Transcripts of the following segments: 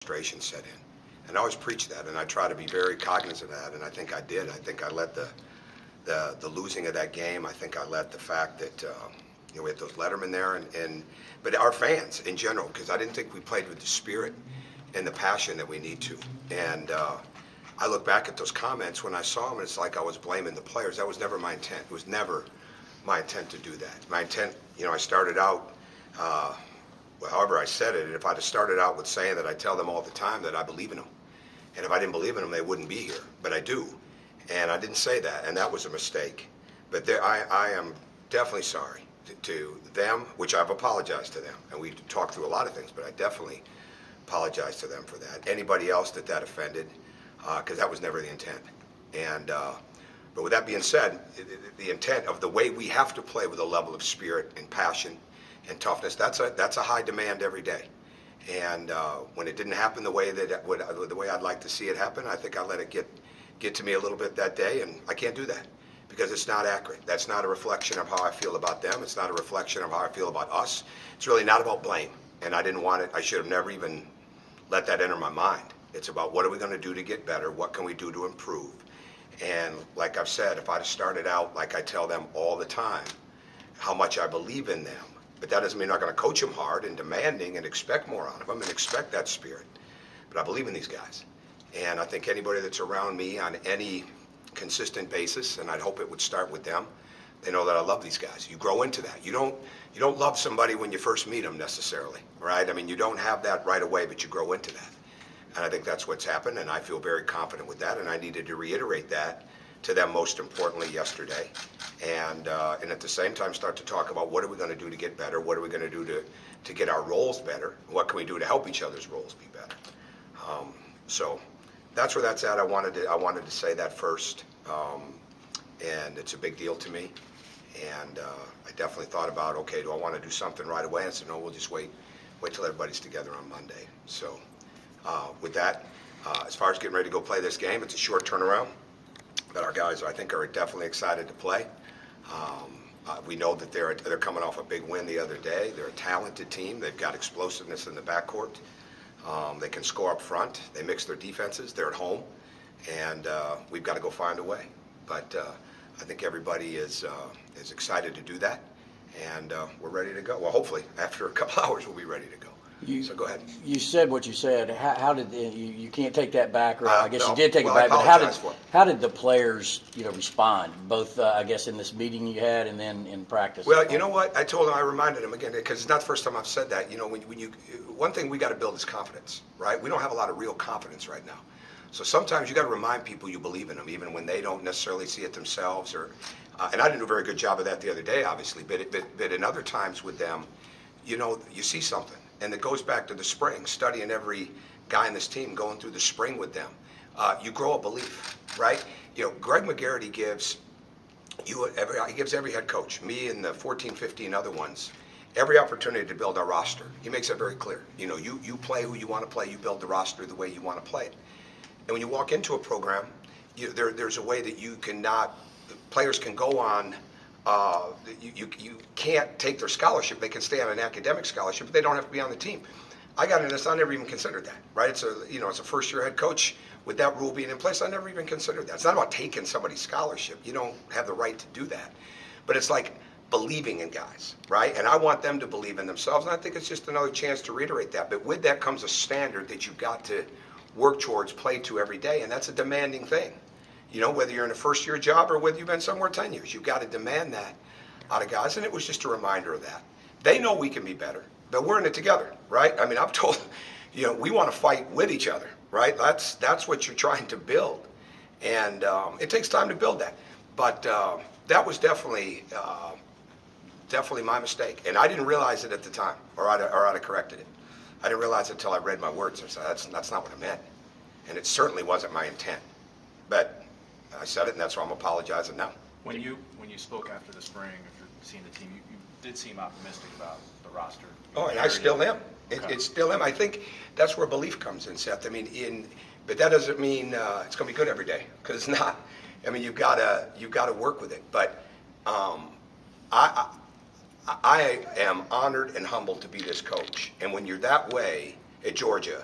frustration set in. And I always preach that, and I try to be very cognizant of that, and I think I did. I think I let the losing of that game, I think I let the fact that we had those lettermen there, but our fans in general, because I didn't think we played with the spirit and the passion that we need to. And I look back at those comments when I saw them, and it's like I was blaming the players. That was never my intent. It was never my intent to do that. My intent, I started out, however I said it, and if I'd have started out with saying that I tell them all the time that I believe in them. And if I didn't believe in them, they wouldn't be here. But I do. And I didn't say that, and that was a mistake. But I am definitely sorry to them, which I've apologized to them. And we talked through a lot of things, but I definitely apologize to them for that. Anybody else that offended, because that was never the intent. And but with that being said, the intent of the way we have to play with a level of spirit and passion and toughness, that's a high demand every day. And when it didn't happen the way I'd like to see it happen, I think I let it get to me a little bit that day, and I can't do that because it's not accurate. That's not a reflection of how I feel about them. It's not a reflection of how I feel about us. It's really not about blame, and I didn't want it. I should have never even let that enter my mind. It's about what are we going to do to get better? What can we do to improve? And like I've said, if I'd have started out like I tell them all the time, how much I believe in them, but that doesn't mean I'm not going to coach them hard and demanding and expect more out of them and expect that spirit. But I believe in these guys. And I think anybody that's around me on any consistent basis, and I'd hope it would start with them, they know that I love these guys. You grow into that. You don't love somebody when you first meet them necessarily, right? I mean, you don't have that right away, but you grow into that. And I think that's what's happened, and I feel very confident with that, and I needed to reiterate that to them most importantly yesterday. And at the same time start to talk about what are we going to do to get better, what are we going to do to get our roles better, what can we do to help each other's roles be better. So that's where that's at. I wanted to say that first, and it's a big deal to me. And I definitely thought about, okay, do I want to do something right away? And I said, no, we'll just wait till everybody's together on Monday. So with that, as far as getting ready to go play this game, it's a short turnaround. But our guys, I think, are definitely excited to play. We know that they're coming off a big win the other day. They're a talented team. They've got explosiveness in the backcourt. They can score up front. They mix their defenses. They're at home, and we've got to go find a way. But I think everybody is excited to do that, and we're ready to go. Well, hopefully, after a couple hours, we'll be ready to go. So go ahead. You said what you said. How did you can't take that back? Or I guess no. you did take Well, it back. I But how did the players respond? Both I guess in this meeting you had and then in practice. Well, you know what? I reminded them again because it's not the first time I've said that. One thing we got to build is confidence, right? We don't have a lot of real confidence right now. So sometimes you got to remind people you believe in them, even when they don't necessarily see it themselves. And I didn't do a very good job of that the other day, obviously. But in other times with them, you see something. And it goes back to the spring, studying every guy in this team, going through the spring with them. You grow a belief, right? Greg McGarity gives every head coach, me and the 14, 15 other ones, every opportunity to build our roster. He makes it very clear. You play who you want to play. You build the roster the way you want to play it. And when you walk into a program, there's a way that players can go on. You can't take their scholarship. They can stay on an academic scholarship, but they don't have to be on the team. I got into this. I never even considered that. Right? It's a first-year head coach with that rule being in place. I never even considered that. It's not about taking somebody's scholarship. You don't have the right to do that. But it's like believing in guys, right? And I want them to believe in themselves. And I think it's just another chance to reiterate that. But with that comes a standard that you've got to work towards, play to every day, and that's a demanding thing. Whether you're in a first-year job or whether you've been somewhere 10 years, you've got to demand that out of guys, and it was just a reminder of that. They know we can be better, but we're in it together, right? I mean, I'm told, we want to fight with each other, right? That's what you're trying to build, and it takes time to build that. But that was definitely my mistake, and I didn't realize it at the time, or I'd have corrected it. I didn't realize it until I read my words. I said, that's not what I meant, and it certainly wasn't my intent. But I said it, and that's why I'm apologizing now. When you spoke after the spring, after seeing the team, you did seem optimistic about the roster. Oh, and I still am. Okay. It still am. I think that's where belief comes in, Seth. I mean, but that doesn't mean it's going to be good every day, because it's not. I mean, you've got to work with it. But I am honored and humbled to be this coach. And when you're that way at Georgia,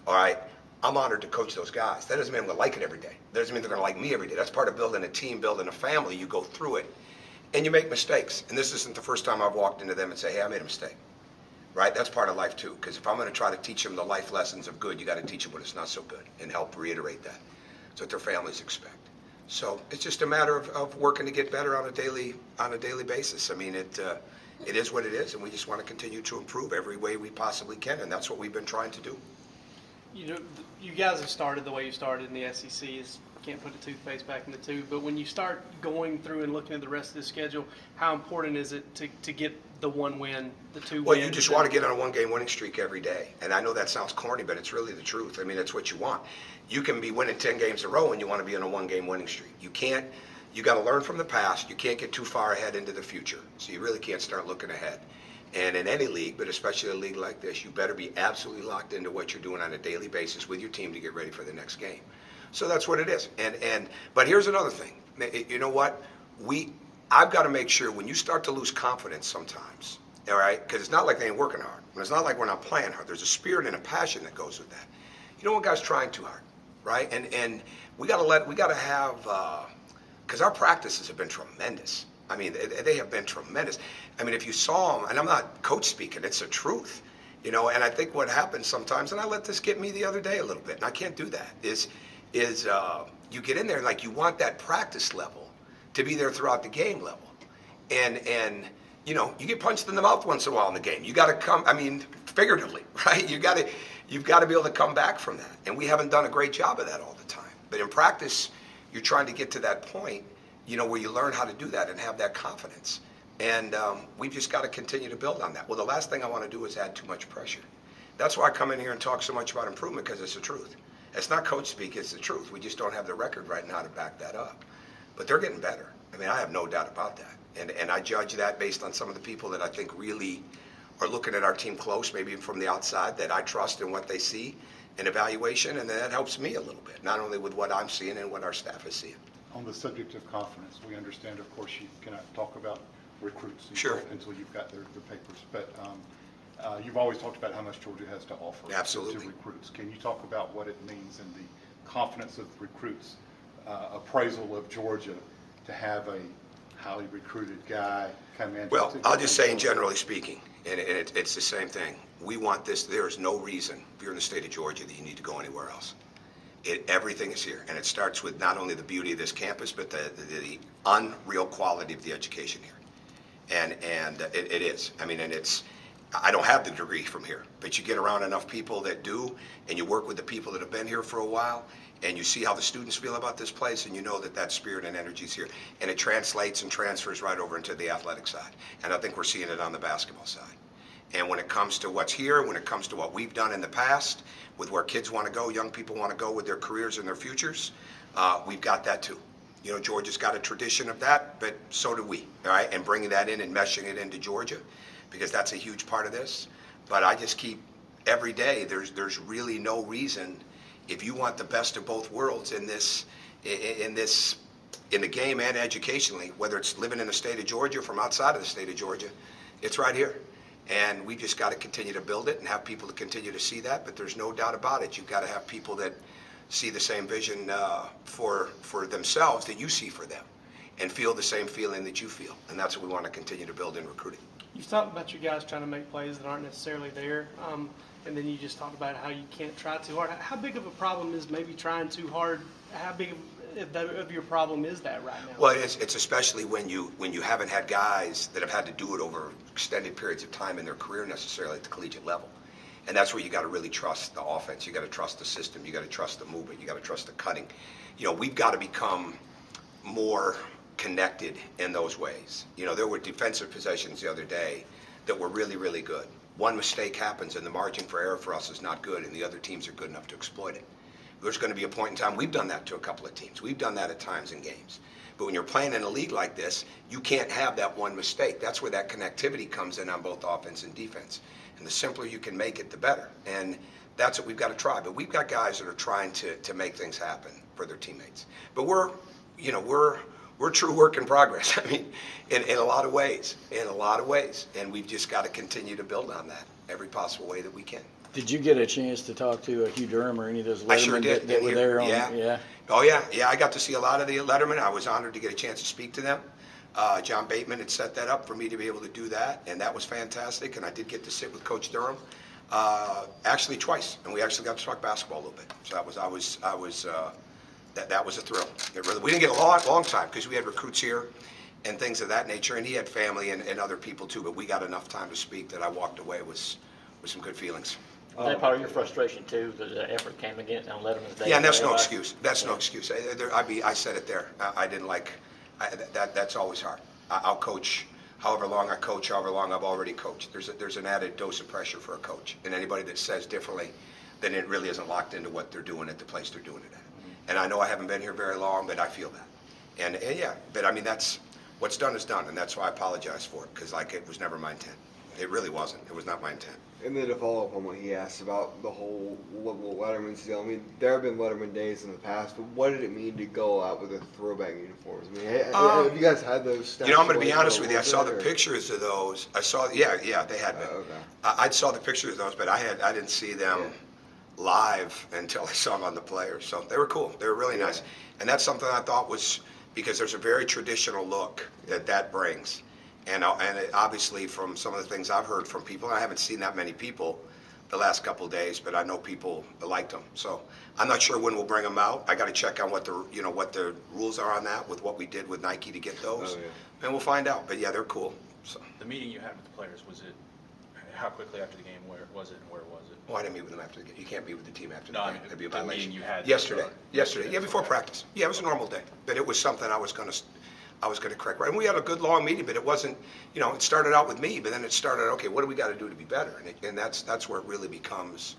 all right, I'm honored to coach those guys. That doesn't mean I'm going to like it every day. That doesn't mean they're going to like me every day. That's part of building a team, building a family. You go through it, and you make mistakes. And this isn't the first time I've walked into them and say, hey, I made a mistake. Right? That's part of life too. Because if I'm going to try to teach them the life lessons of good, you got to teach them when it's not so good and help reiterate that. That's what their families expect. So it's just a matter of working to get better on a daily basis. I mean, it is what it is, and we just want to continue to improve every way we possibly can, and that's what we've been trying to do. You know, you guys have started the way you started in the SEC. Is can't put the toothpaste back in the tube. But when you start going through and looking at the rest of the schedule, how important is it to get the one win, the two Well, wins? you just want to get on a one-game winning streak every day. And I know that sounds corny, but it's really the truth. I mean, it's what you want. You can be winning 10 games in a row and you want to be on a one-game winning streak. You can't. You got to learn from the past. You can't get too far ahead into the future. So you really can't start looking ahead. And in any league, but especially a league like this, you better be absolutely locked into what you're doing on a daily basis with your team to get ready for the next game. So that's what it is. But here's another thing. You know what? I've got to make sure when you start to lose confidence sometimes, all right, because it's not like they ain't working hard. And it's not like we're not playing hard. There's a spirit and a passion that goes with that. You don't want guys trying too hard, right? And we got to have, because our practices have been tremendous. I mean, they have been tremendous. I mean, if you saw them, and I'm not coach speaking, it's the truth, you know. And I think what happens sometimes, and I let this get me the other day a little bit, and I can't do that, is you get in there like you want that practice level to be there throughout the game level, and you know, you get punched in the mouth once in a while in the game. You got to come, I mean, figuratively, right? You've got to be able to come back from that, and we haven't done a great job of that all the time. But in practice, you're trying to get to that point, you know, where you learn how to do that and have that confidence. And we've just got to continue to build on that. Well, the last thing I want to do is add too much pressure. That's why I come in here and talk so much about improvement, because it's the truth. It's not coach speak, it's the truth. We just don't have the record right now to back that up. But they're getting better. I mean, I have no doubt about that. And I judge that based on some of the people that I think really are looking at our team close, maybe from the outside, that I trust in what they see in evaluation, and that helps me a little bit, not only with what I'm seeing and what our staff is seeing. On the subject of confidence, we understand, of course, you cannot talk about recruits Sure. until you've got their papers. But you've always talked about how much Georgia has to offer Absolutely. to recruits. Can you talk about what it means in the confidence of recruits' appraisal of Georgia to have a highly recruited guy come in? Well, I'll just say, generally speaking, and it's the same thing. We want this. There is no reason, if you're in the state of Georgia, that you need to go anywhere else. Everything is here, and it starts with not only the beauty of this campus, but the unreal quality of the education here. And it is. I mean, and it's. I don't have the degree from here, but you get around enough people that do, and you work with the people that have been here for a while, and you see how the students feel about this place, and you know that spirit and energy is here, and it translates and transfers right over into the athletic side. And I think we're seeing it on the basketball side. And when it comes to what's here, when it comes to what we've done in the past, with where kids want to go, young people want to go with their careers and their futures, we've got that too. You know, Georgia's got a tradition of that, but so do we, all right? And bringing that in and meshing it into Georgia, because that's a huge part of this. But I just keep, every day, there's really no reason, if you want the best of both worlds in the game and educationally, whether it's living in the state of Georgia or from outside of the state of Georgia, it's right here. And we just got to continue to build it and have people to continue to see that. But there's no doubt about it. You've got to have people that see the same vision for themselves that you see for them, and feel the same feeling that you feel. And that's what we want to continue to build in recruiting. You've talked about you guys trying to make plays that aren't necessarily there, and then you just talked about how you can't try too hard. How big of a problem is maybe trying too hard? How big of your problem is that right now? Well, it's especially when you haven't had guys that have had to do it over extended periods of time in their career necessarily at the collegiate level. And that's where you got to really trust the offense. You got to trust the system. You got to trust the movement. You got to trust the cutting. You know, we've got to become more connected in those ways. You know, there were defensive possessions the other day that were really, really good. One mistake happens and the margin for error for us is not good, and the other teams are good enough to exploit it. There's going to be a point in time, we've done that to a couple of teams. We've done that at times in games. But when you're playing in a league like this, you can't have that one mistake. That's where that connectivity comes in on both offense and defense. And the simpler you can make it, the better. And that's what we've got to try. But we've got guys that are trying to make things happen for their teammates. But we're true work in progress. I mean, in a lot of ways, And we've just got to continue to build on that every possible way that we can. Did you get a chance to talk to Hugh Durham or any of those I sure lettermen did. that were there? Yeah. Oh, yeah. Yeah, I got to see a lot of the Letterman. I was honored to get a chance to speak to them. John Bateman had set that up for me to be able to do that, and that was fantastic. And I did get to sit with Coach Durham, actually twice, and we actually got to talk basketball a little bit. So that was a thrill. We didn't get a long time because we had recruits here and things of that nature, and he had family and other people too. But we got enough time to speak that I walked away with some good feelings. Is that part of your frustration too, that the effort came against on Letterman's Day? Yeah, and that's no Everybody? excuse. That's no excuse. I said it there. I didn't like that. That's always hard. I'll coach however long I coach, however long I've already coached. There's an added dose of pressure for a coach, and anybody that says differently, then it really isn't locked into what they're doing at the place they're doing it at. And I know I haven't been here very long, but I feel that. And yeah, but I mean that's what's done is done, and that's why I apologize for it because it was never my intent. It really wasn't. It was not my intent. And then to follow up on what he asked about the whole Letterman's deal, I mean, there have been Letterman days in the past, but what did it mean to go out with the throwback uniforms? I mean, have you guys had those? I'm going to be stashed honest away with you. I for a saw little the bit, or- pictures of those. Yeah, they had been. Okay. I saw the pictures of those, but I didn't see them live until I saw them on the players. So they were cool. They were really nice. And that's something I thought was, because there's a very traditional look that brings. And obviously from some of the things I've heard from people, I haven't seen that many people the last couple of days, but I know people liked them. So I'm not sure when we'll bring them out. I got to check on what the rules are on that with what we did with Nike to get those. Oh, yeah. And we'll find out. But yeah, they're cool. So. The meeting you had with the players, was it, how quickly after the game, where was it and where was it? Oh, I didn't meet with them after the game. You can't meet with the team after No, the I game. mean, That'd be a the violation. meeting you had Yesterday. yesterday. Yeah, before Okay. practice. Yeah, it was a normal day, but it was something I was gonna correct. Right, and we had a good long meeting, but it wasn't. It started out with me, but then it started. Okay, what do we got to do to be better? And that's where it really becomes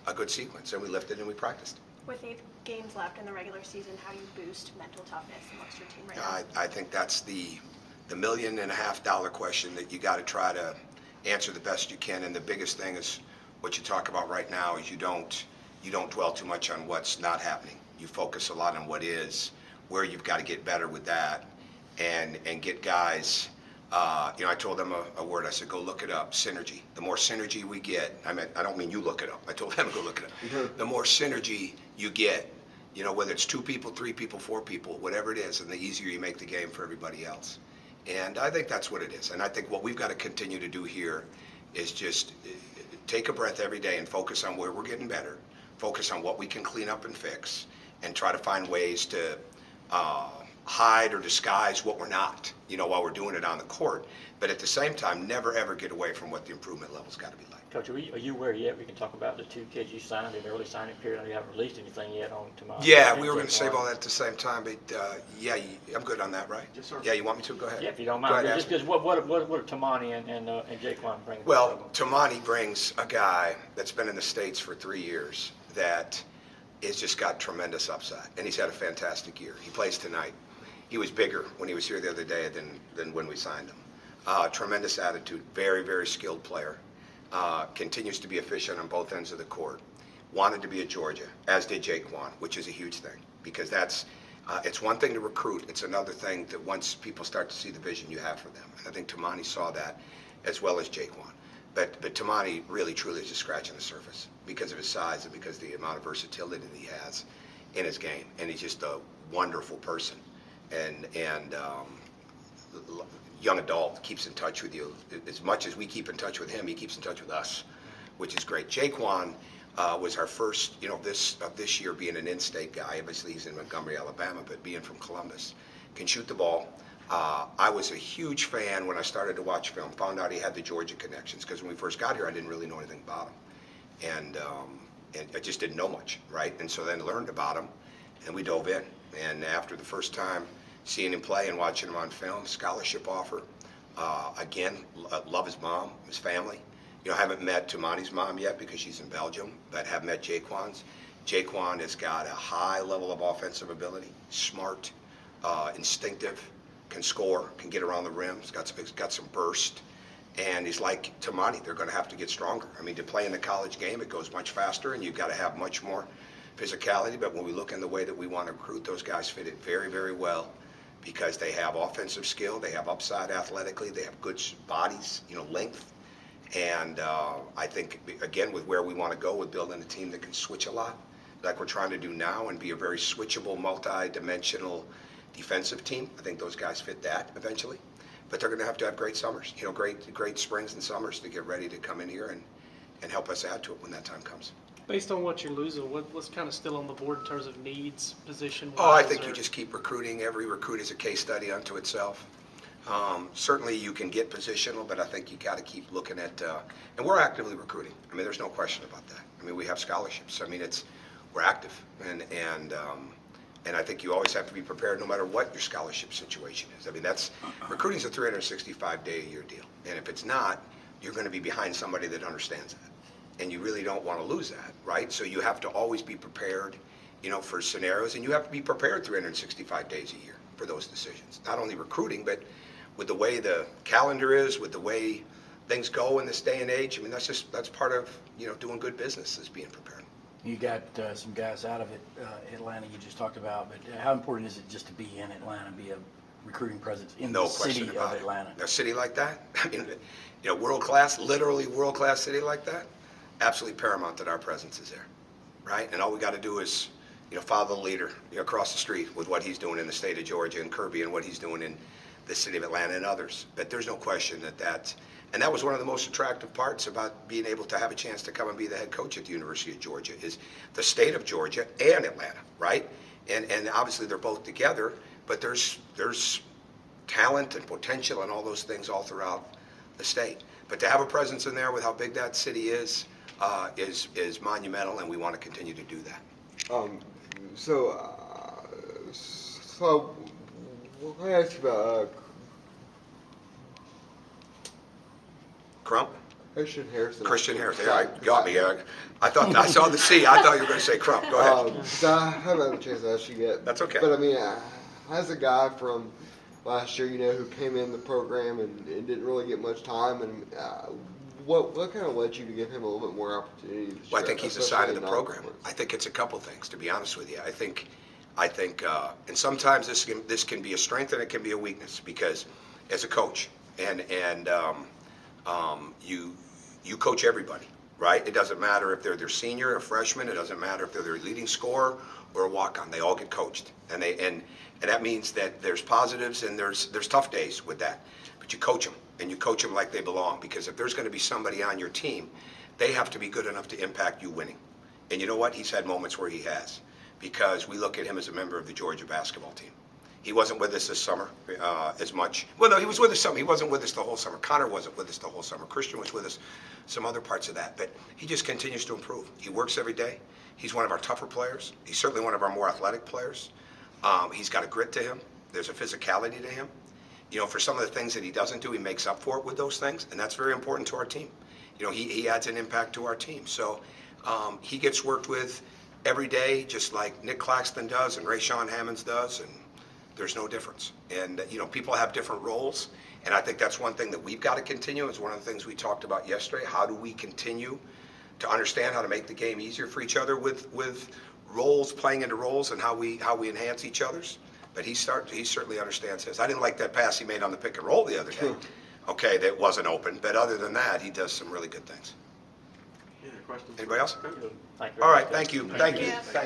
a good sequence. And we lifted and we practiced. With 8 games left in the regular season, how do you boost mental toughness amongst your team right now? I think that's the $1.5 million question that you got to try to answer the best you can. And the biggest thing is what you talk about right now is you don't dwell too much on what's not happening. You focus a lot on what is, where you've got to get better with that, and get guys. I told them a word. I said, go look it up. Synergy. The more synergy we get, I don't mean you look it up. I told them to go look it up. The more synergy you get, whether it's 2 people, 3 people, 4 people, whatever it is, and the easier you make the game for everybody else. And I think that's what it is. And I think what we've got to continue to do here is just take a breath every day and focus on where we're getting better, focus on what we can clean up and fix, and try to find ways to hide or disguise what we're not, while we're doing it on the court. But at the same time, never ever get away from what the improvement level's got to be like. Coach, are you aware yet? We can talk about the 2 kids you signed in the early signing period. You haven't released anything yet on tomorrow. Yeah, we were going to save all that at the same time, but yeah, I'm good on that, right? Yes, sir. Yeah, you want me to? Go ahead. Yeah, if you don't Go mind. ahead, Just ask me. because what are Tamani and Jaquan bringing? Well, Tamani brings a guy that's been in the States for 3 years that has just got tremendous upside, and he's had a fantastic year. He plays tonight. He was bigger when he was here the other day than when we signed him. Tremendous attitude, very, very skilled player. Continues to be efficient on both ends of the court. Wanted to be at Georgia, as did Jaquan, which is a huge thing because it's one thing to recruit. It's another thing that once people start to see the vision you have for them. And I think Tamani saw that as well as Jaquan. But Tamani really, truly is just scratching the surface because of his size and because of the amount of versatility that he has in his game. And he's just a wonderful person. And young adult keeps in touch with you. As much as we keep in touch with him, he keeps in touch with us, which is great. Jaquan was our first, this year being an in-state guy. Obviously, he's in Montgomery, Alabama, but being from Columbus, can shoot the ball. I was a huge fan when I started to watch film, found out he had the Georgia connections, because when we first got here, I didn't really know anything about him. And I just didn't know much, right? And so then learned about him, and we dove in. And after the first time seeing him play and watching him on film, scholarship offer. Again, love his mom, his family. I haven't met Tamani's mom yet because she's in Belgium, but have met Jaquan's. Jaquan has got a high level of offensive ability, smart, instinctive, can score, can get around the rim, he's got some burst, and he's like Tamani. They're going to have to get stronger. I mean, to play in the college game, it goes much faster, and you've got to have much more physicality, but when we look in the way that we want to recruit, those guys fit it very, very well because they have offensive skill, they have upside athletically, they have good bodies, length, And I think, again, with where we want to go with building a team that can switch a lot, like we're trying to do now, and be a very switchable, multi-dimensional defensive team, I think those guys fit that eventually. But they're going to have great summers, great springs and summers to get ready to come in here and help us add to it when that time comes. Based on what you're losing, what's kind of still on the board in terms of needs, position-wise? Oh, I think you just keep recruiting. Every recruit is a case study unto itself. Certainly you can get positional, but I think you got to keep looking at, and we're actively recruiting. I mean, there's no question about that. I mean, we have scholarships. I mean, we're active, and I think you always have to be prepared no matter what your scholarship situation is. I mean, recruiting's a 365-day-a-year deal, and if it's not, you're going to be behind somebody that understands that. And you really don't want to lose that, right? So you have to always be prepared, for scenarios, and you have to be prepared 365 days a year for those decisions. Not only recruiting, but with the way the calendar is, with the way things go in this day and age. I mean, that's part of, doing good business, is being prepared. You got some guys out of Atlanta you just talked about, but how important is it just to be in Atlanta, be a recruiting presence in the city of Atlanta? A city like that, I mean, world-class, literally world-class city like that, absolutely paramount that our presence is there, right? And all we got to do is, follow the leader across the street with what he's doing in the state of Georgia, and Kirby, and what he's doing in the city of Atlanta and others. But there's no question and that was one of the most attractive parts about being able to have a chance to come and be the head coach at the University of Georgia, is the state of Georgia and Atlanta, right? And obviously they're both together, but there's talent and potential and all those things all throughout the state. But to have a presence in there with how big that city is monumental, and we want to continue to do that. So what can I ask you about Crump? Christian Harrison? Christian Harrison. Yeah, you got me. I thought I saw the C. I thought you were going to say Crump. Go ahead. I haven't had a chance to ask you yet. That's okay. But I mean, as a guy from last year, who came in the program and didn't really get much time, and what kind of led you to give him a little bit more opportunity this Well, I year, think he's a side of the especially in program. non-conference? I think it's a couple things, to be honest with you. I think, and sometimes this can be a strength and it can be a weakness, because as a coach, and you coach everybody, right? It doesn't matter if they're their senior, a freshman. It doesn't matter if they're their leading scorer or a walk-on. They all get coached, and that means that there's positives and there's tough days with that. But you coach them, and you coach them like they belong, because if there's going to be somebody on your team, they have to be good enough to impact you winning. And you know what? He's had moments where he has, because we look at him as a member of the Georgia basketball team. He wasn't with us this summer as much. Well, no, he was with us some. He wasn't with us the whole summer. Connor wasn't with us the whole summer. Christian was with us some other parts of that. But he just continues to improve. He works every day. He's one of our tougher players. He's certainly one of our more athletic players. He's got a grit to him. There's a physicality to him. For some of the things that he doesn't do, he makes up for it with those things, and that's very important to our team. He adds an impact to our team. So he gets worked with every day, just like Nick Claxton does and Rayshawn Hammonds does, and there's no difference. And people have different roles, and I think that's one thing that we've got to continue. It's one of the things we talked about yesterday. How do we continue to understand how to make the game easier for each other with roles, playing into roles, and how we enhance each other's? But he certainly understands his. I didn't like that pass he made on the pick and roll the other day. Okay, that wasn't open, but other than that, he does some really good things. Any other questions? Anybody else? Thank you very All right, much. thank you. Thank you. Yeah. Thank you.